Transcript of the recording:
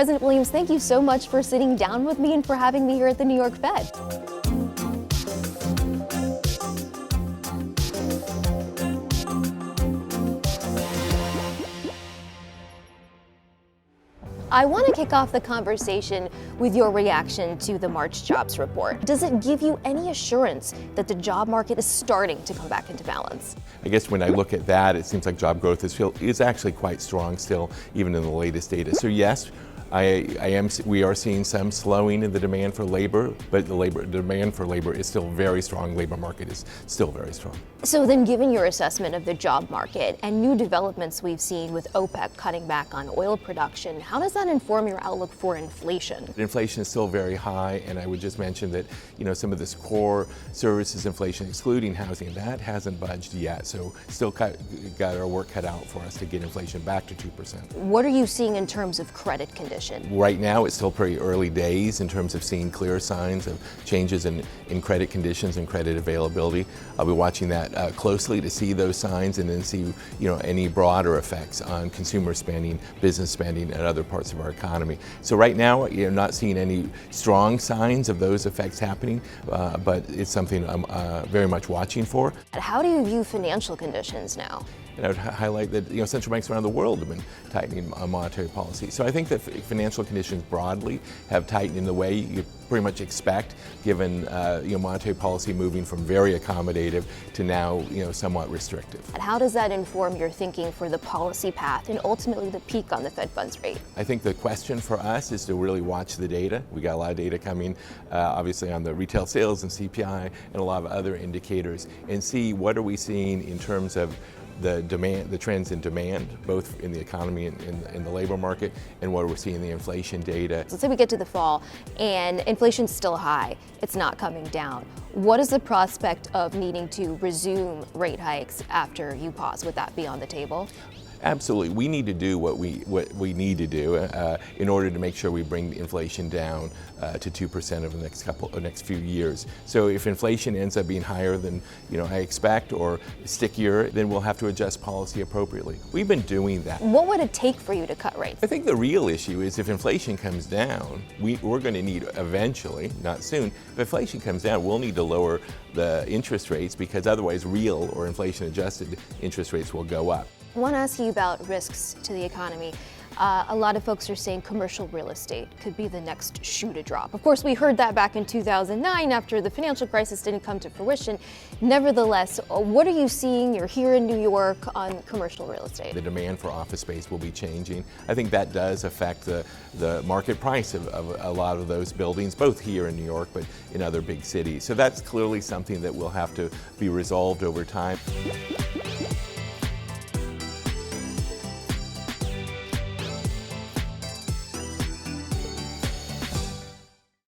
President Williams, thank you so much for sitting down with me and for having me here at the New York Fed. I want to kick off the conversation with your reaction to the March jobs report. Does it give you any assurance that the job market is starting to come back into balance? I guess when I look at that, it seems like job growth is actually quite strong still, even in the latest data. So yes, we are seeing some slowing in the demand for labor, but the demand for labor is still very strong. Labor market is still very strong. So then, given your assessment of the job market and new developments we've seen with OPEC cutting back on oil production, how does that inform your outlook for inflation? Inflation is still very high, and I would just mention that some of this core services inflation, excluding housing, that hasn't budged yet. So still got our work cut out for us to get inflation back to 2%. What are you seeing in terms of credit conditions? Right now, it's still pretty early days in terms of seeing clear signs of changes in credit conditions and credit availability. I'll be watching that closely to see those signs and then see any broader effects on consumer spending, business spending, and other parts of our economy. So right now, you're not seeing any strong signs of those effects happening, but it's something I'm very much watching for. How do you view financial conditions now? And I would highlight that central banks around the world have been tightening monetary policy. So I think that financial conditions broadly have tightened in the way you pretty much expect, given monetary policy moving from very accommodative to now somewhat restrictive. And how does that inform your thinking for the policy path and ultimately the peak on the Fed funds rate? I think the question for us is to really watch the data. We got a lot of data coming, obviously on the retail sales and CPI and a lot of other indicators, and see what are we seeing in terms of the trends in demand, both in the economy and in the labor market, and what we're seeing in the inflation data. Let's say we get to the fall and inflation's still high, it's not coming down. What is the prospect of needing to resume rate hikes after you pause? Would that be on the table? Absolutely. We need to do what we need to do in order to make sure we bring inflation down to 2% over the next few years. So if inflation ends up being higher than I expect or stickier, then we'll have to adjust policy appropriately. We've been doing that. What would it take for you to cut rates? I think the real issue is if inflation comes down, we're going to need eventually, not soon, if inflation comes down, we'll need to lower the interest rates because otherwise real or inflation adjusted interest rates will go up. I want to ask you about risks to the economy. A lot of folks are saying commercial real estate could be the next shoe to drop. Of course, we heard that back in 2009 after the financial crisis didn't come to fruition. Nevertheless, what are you seeing? You're here in New York on commercial real estate. The demand for office space will be changing. I think that does affect the market price of a lot of those buildings, both here in New York, but in other big cities. So that's clearly something that will have to be resolved over time.